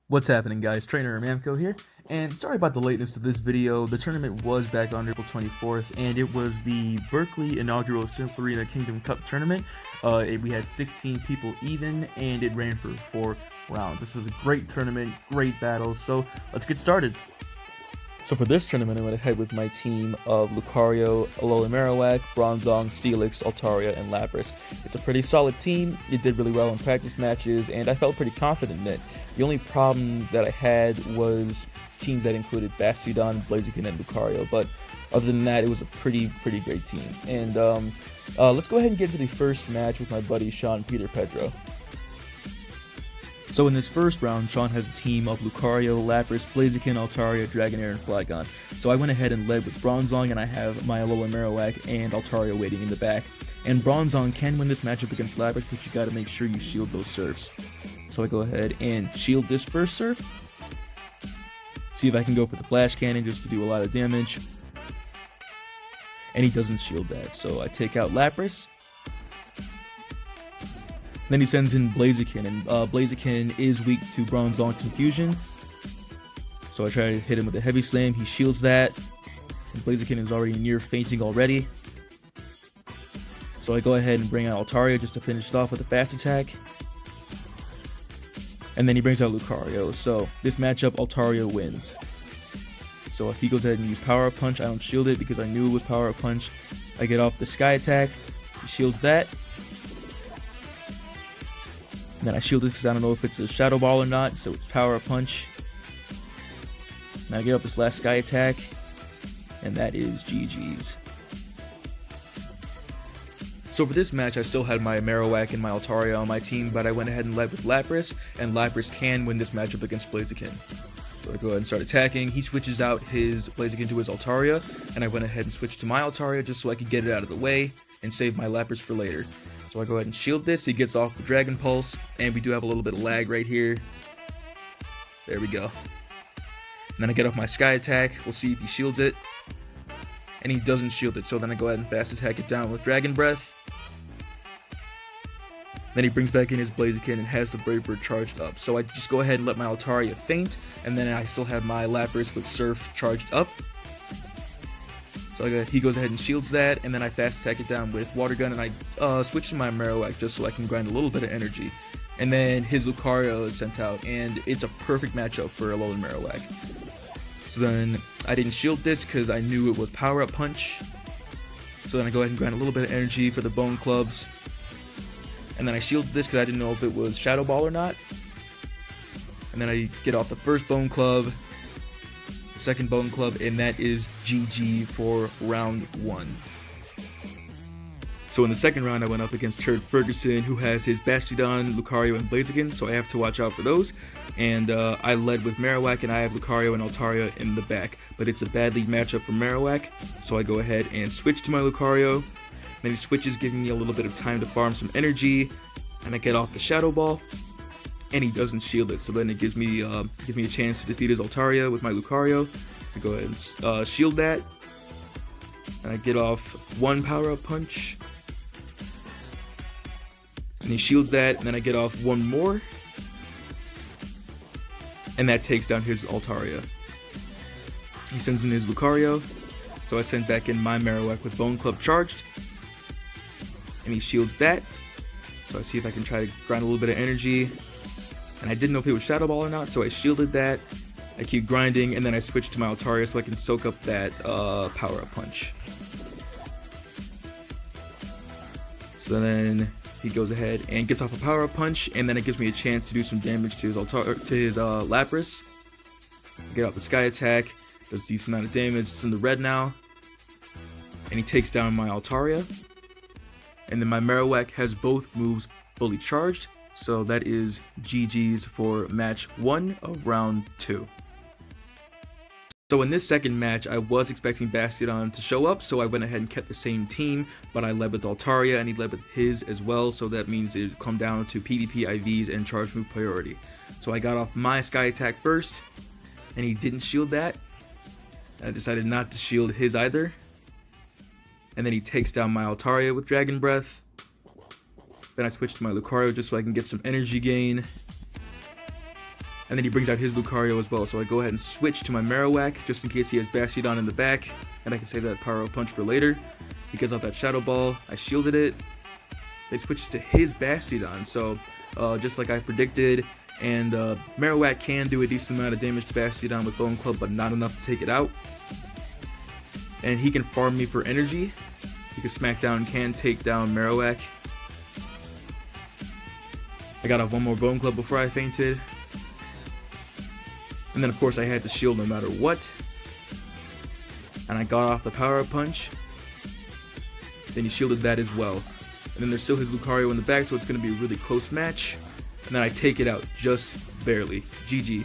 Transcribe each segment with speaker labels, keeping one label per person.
Speaker 1: What's happening, guys? Trainer Mamco here, and sorry about the lateness to this video. The tournament was back on April 24th, and it was the Berkley inaugural Silph Arena Kingdom Cup tournament. We had 16 people even, and it ran for 4 rounds. This was a great tournament, great battles, so let's get started. So for this tournament, I went ahead with my team of Lucario, Alola Marowak, Bronzong, Steelix, Altaria, and Lapras. It's a pretty solid team. It did really well in practice matches, and I felt pretty confident in it. The only problem that I had was teams that included Bastiodon, Blaziken, and Lucario, but other than that, it was a pretty great team. And let's go ahead and get into the first match with my buddy Sean Peter Pedro. So in this first round, Sean has a team of Lucario, Lapras, Blaziken, Altaria, Dragonair, and Flygon. So I went ahead and led with Bronzong, and I have my Alola Marowak and Altaria waiting in the back. And Bronzong can win this matchup against Lapras, but you gotta make sure you shield those Surfs. So I go ahead and shield this first Surf. See if I can go for the Flash Cannon just to do a lot of damage. And he doesn't shield that, so I take out Lapras. Then he sends in Blaziken, and Blaziken is weak to Bronzong Confusion. So I try to hit him with a Heavy Slam, he shields that. And Blaziken is already near fainting already. So I go ahead and bring out Altaria just to finish it off with a fast attack. And then he brings out Lucario, so this matchup Altaria wins. So he goes ahead and uses Power Up Punch. I don't shield it because I knew it was Power Up Punch. I get off the Sky Attack, he shields that. And then I shield it because I don't know if it's a Shadow Ball or not, so it's Power Up Punch. Now I get up this last Sky Attack, and that is GG's. So for this match, I still had my Marowak and my Altaria on my team, but I went ahead and led with Lapras, and Lapras can win this matchup against Blaziken. So I go ahead and start attacking. He switches out his Blaziken to his Altaria, and I went ahead and switched to my Altaria just so I could get it out of the way and save my Lapras for later. So I go ahead and shield this, he gets off the Dragon Pulse, and we do have a little bit of lag right here. There we go. And then I get off my Sky Attack, we'll see if he shields it. And he doesn't shield it, so then I go ahead and fast attack it down with Dragon Breath. Then he brings back in his Blaziken and has the Brave Bird charged up. So I just go ahead and let my Altaria faint, and then I still have my Lapras with Surf charged up. So he goes ahead and shields that, and then I fast attack it down with Water Gun, and I switch to my Marowak just so I can grind a little bit of energy. And then his Lucario is sent out, and it's a perfect matchup for Alola Marowak. So then I didn't shield this because I knew it was Power Up Punch. So then I go ahead and grind a little bit of energy for the Bone Clubs. And then I shielded this because I didn't know if it was Shadow Ball or not. And then I get off the first Bone Club, the second Bone Club, and that is GG for round 1. So in the second round, I went up against Turd Ferguson, who has his Bastiodon, Lucario, and Blaziken, so I have to watch out for those. And I led with Marowak, and I have Lucario and Altaria in the back. But it's a bad lead matchup for Marowak, so I go ahead and switch to my Lucario. Then he switches, giving me a little bit of time to farm some energy, and I get off the Shadow Ball, and he doesn't shield it, so then it gives me a chance to defeat his Altaria with my Lucario. I go ahead and shield that, and I get off one Power Up Punch, and he shields that, and then I get off one more, and that takes down his Altaria. He sends in his Lucario, so I send back in my Marowak with Bone Club charged, and he shields that. So I see if I can try to grind a little bit of energy, and I didn't know if it was Shadow Ball or not, so I shielded that. I keep grinding, and then I switch to my Altaria so I can soak up that Power Up Punch. So then he goes ahead and gets off a Power Up Punch, and then it gives me a chance to do some damage to his Lapras. Get off the Sky Attack, does a decent amount of damage. It's in the red now, and he takes down my Altaria. And then my Marowak has both moves fully charged, so that is GG's for match 1 of round 2. So in this second match, I was expecting Bastiodon to show up, so I went ahead and kept the same team, but I led with Altaria, and he led with his as well, so that means it would come down to PvP IVs and charge move priority. So I got off my Sky Attack first, and he didn't shield that. I decided not to shield his either. And then he takes down my Altaria with Dragon Breath. Then I switch to my Lucario just so I can get some energy gain. And then he brings out his Lucario as well, so I go ahead and switch to my Marowak, just in case he has Bastiodon in the back, and I can save that Power Up Punch for later. He gets off that Shadow Ball, I shielded it, then switches to his Bastiodon, so just like I predicted, and Marowak can do a decent amount of damage to Bastiodon with Bone Club, but not enough to take it out. And he can farm me for energy, he can smack down, can take down Marowak. I got off one more Bone Club before I fainted. And then of course I had to shield no matter what. And I got off the Power Up Punch. Then he shielded that as well. And then there's still his Lucario in the back, so it's going to be a really close match. And then I take it out, just barely. GG.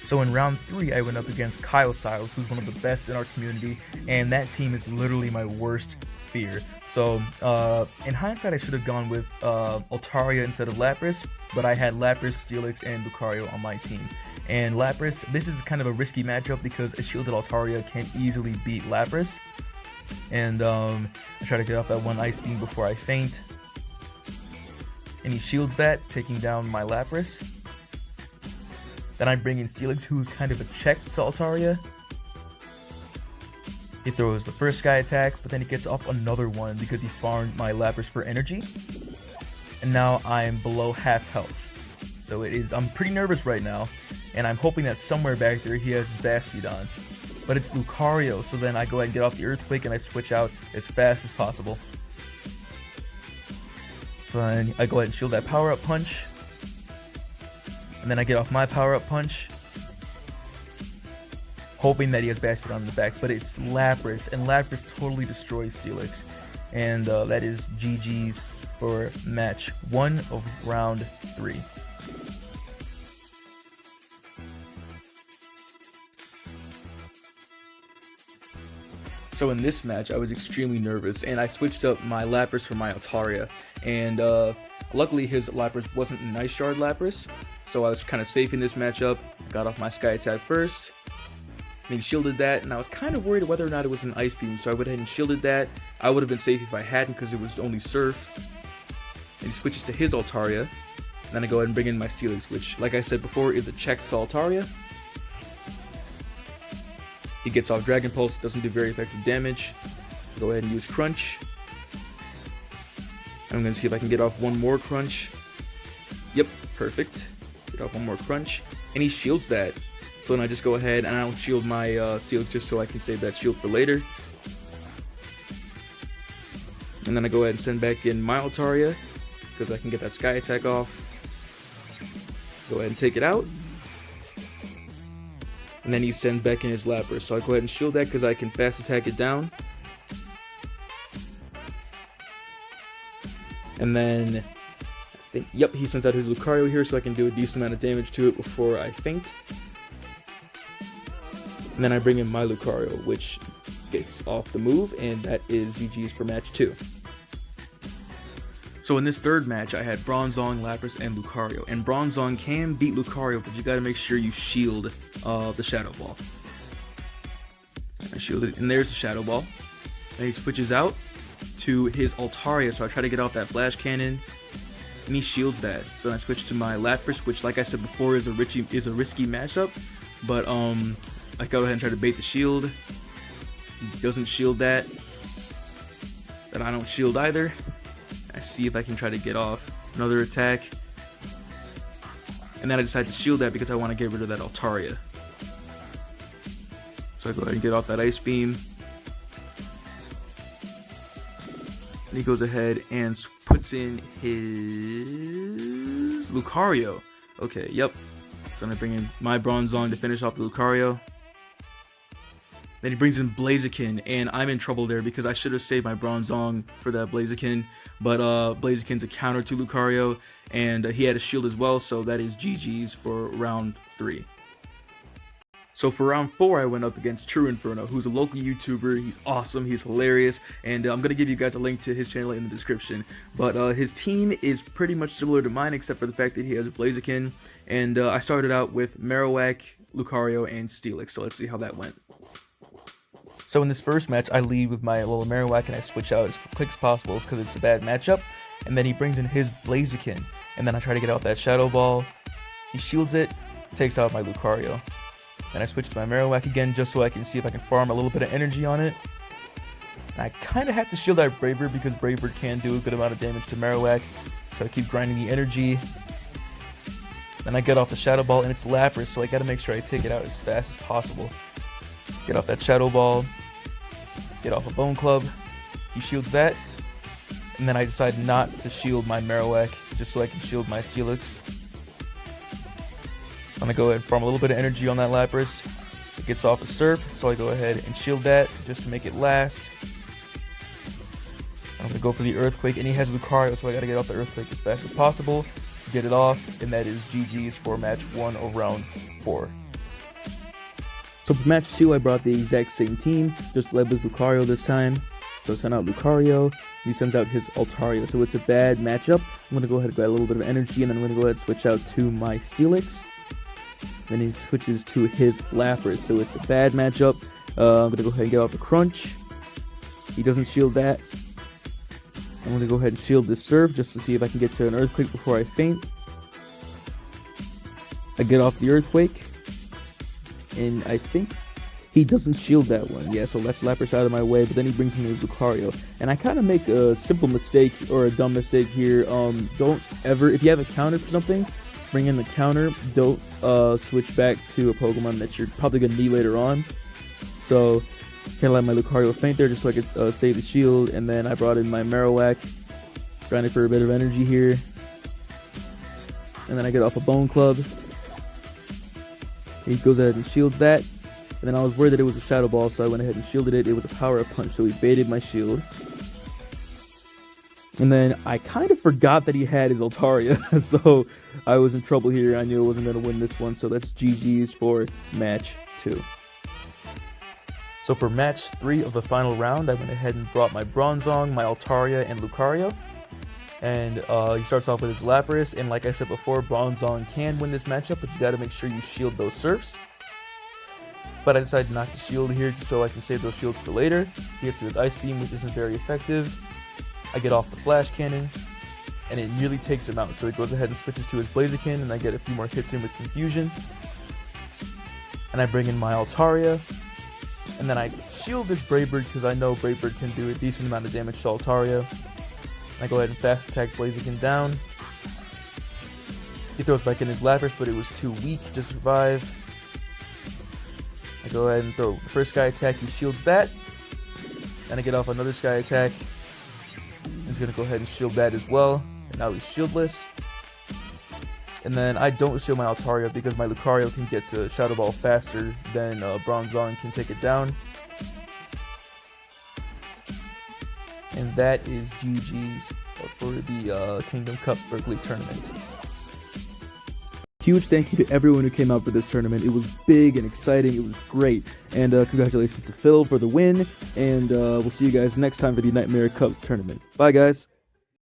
Speaker 2: So in round 3, I went up against Kyle Styles, who's one of the best in our community, and that team is literally my worst fear. So in hindsight, I should have gone with Altaria instead of Lapras, but I had Lapras, Steelix, and Lucario on my team. And Lapras, this is kind of a risky matchup because a shielded Altaria can easily beat Lapras. And I try to get off that one Ice Beam before I faint. And he shields that, taking down my Lapras. Then I bring in Steelix, who's kind of a check to Altaria. He throws the first Sky Attack, but then he gets off another one because he farmed my Lapras for energy. And now I'm below half health. So I'm pretty nervous right now, and I'm hoping that somewhere back there he has his Bastiodon. But it's Lucario, so then I go ahead and get off the Earthquake and I switch out as fast as possible. So then I go ahead and shield that Power Up Punch. And then I get off my Power Up Punch, hoping that he has Bastiodon in the back, but it's Lapras, and Lapras totally destroys Steelix. And that is GG's for match 1 of round 3.
Speaker 1: So in this match, I was extremely nervous, and I switched up my Lapras for my Altaria, and luckily his Lapras wasn't an Ice Shard Lapras, so I was kind of safe in this matchup. Got off my Sky Attack first, and he shielded that, and I was kind of worried whether or not it was an Ice Beam, so I went ahead and shielded that. I would have been safe if I hadn't, because it was only Surf. And he switches to his Altaria, and then I go ahead and bring in my Steelix, which, like I said before, is a check to Altaria. He gets off Dragon Pulse, doesn't do very effective damage. Go ahead and use Crunch. I'm going to see if I can get off one more Crunch. Yep, perfect. Get off one more Crunch. And he shields that. So then I just go ahead and I'll shield my Steelix just so I can save that shield for later. And then I go ahead and send back in my Altaria, because I can get that Sky Attack off. Go ahead and take it out. And then he sends back in his Lapras, so I go ahead and shield that because I can fast attack it down. And then, I think, yep, he sends out his Lucario here, so I can do a decent amount of damage to it before I faint. And then I bring in my Lucario, which gets off the move, and that is GG's for match 2. So in this third match, I had Bronzong, Lapras, and Lucario. And Bronzong can beat Lucario, but you gotta make sure you shield the Shadow Ball. I shielded it, and there's the Shadow Ball. And he switches out to his Altaria, so I try to get off that Flash Cannon, and he shields that. So then I switch to my Lapras, which, like I said before, is a risky matchup. But I go ahead and try to bait the shield. He doesn't shield that. Then I don't shield either. I see if I can try to get off another attack. And then I decide to shield that because I want to get rid of that Altaria. So I go ahead and get off that Ice Beam. And he goes ahead and puts in his Lucario. Okay, yep. So I'm going to bring in my Bronzong to finish off the Lucario. Then he brings in Blaziken, and I'm in trouble there because I should have saved my Bronzong for that Blaziken, but Blaziken's a counter to Lucario, and he had a shield as well, so that is GG's for round 3. So for round 4, I went up against True Inferno, who's a local YouTuber. He's awesome, he's hilarious, and I'm going to give you guys a link to his channel in the description. But his team is pretty much similar to mine, except for the fact that he has a Blaziken, and I started out with Marowak, Lucario, and Steelix, so let's see how that went. So in this first match, I lead with my little Marowak and I switch out as quick as possible because it's a bad matchup. And then he brings in his Blaziken. And then I try to get out that Shadow Ball.
Speaker 2: He shields it, takes out my Lucario. Then I switch to my Marowak again just so I can see if I can farm a little bit of energy on it. And I kind of have to shield out Brave Bird because Brave Bird can do a good amount of damage to Marowak. So I keep grinding the energy. Then I get off the Shadow Ball and it's Lapras, so I gotta make sure I take it out as fast as possible. Get off that Shadow Ball. Get off a Bone Club. He shields that. And then I decide not to shield my Marowak just so I can shield my Steelix. I'm gonna go ahead and farm a little bit of energy on that Lapras. It gets off a Surf, so I go ahead and shield that just to make it last. I'm gonna go for the Earthquake, and he has Lucario, so I gotta get off the Earthquake as fast as possible. Get it off, and that is GG's for match 1 of round 4. So for match 2, I brought the exact same team, just led with Lucario this time. So I sent out Lucario, and he sends out his Altaria. So it's a bad matchup. I'm gonna go ahead and grab a little bit of energy, and then I'm gonna go ahead and switch out to my Steelix. Then he switches to his Lapras, so it's a bad matchup. I'm gonna go ahead and get off the Crunch. He doesn't shield that. I'm gonna go ahead and shield this Surf just to see if I can get to an Earthquake before I faint. I get off the Earthquake, and I think he doesn't shield that one. Yeah, so that's Lapras out of my way, but then he brings in his Lucario. And I kind of make a simple mistake, or a dumb mistake here. Don't ever, if you have a counter for something, bring in the counter. Don't switch back to a Pokemon that you're probably going to need later on. So, kind of let my Lucario faint there just so I could save the shield. And then I brought in my Marowak, grinding for a bit of energy here. And then I get off a Bone Club. He goes ahead and shields that. And then I was worried that it was a Shadow Ball, so I went ahead and shielded it. It was a Power Up Punch, so he baited my shield. And then I kind of forgot that he had his Altaria, so I was in trouble here. I knew I wasn't going to win this one, so that's GG's for match 2. So for match 3 of the final round, I went ahead and brought my Bronzong, my Altaria, and Lucario. And he starts off with his Lapras, and like I said before, Bronzong can win this matchup, but you got to make sure you shield those Surfs. But I decided not to shield here just so I can save those shields for later. He hits me with Ice Beam, which isn't very effective. I get off the Flash Cannon, and it nearly takes him out. So he goes ahead and switches to his Blaziken, and I get a few more hits in with Confusion. And I bring in my Altaria, and then I shield this Brave Bird because I know Brave Bird can do a decent amount of damage to Altaria. And I go ahead and fast attack Blaziken down. He throws back in his Lapras, but it was too weak to survive. I go ahead and throw the first Sky Attack, he shields that. And I get off another Sky Attack. He's going to go ahead and shield that as well. And now he's shieldless. And then I don't shield my Altaria because my Lucario can get to Shadow Ball faster than Bronzong can take it down. And that is GG's for the Kingdom Cup Berkley tournament. Huge thank you to everyone who came out for this tournament. It was big and exciting. It was great. And congratulations to Phil for the win. And we'll see you guys next time for the Nightmare Cup tournament. Bye, guys.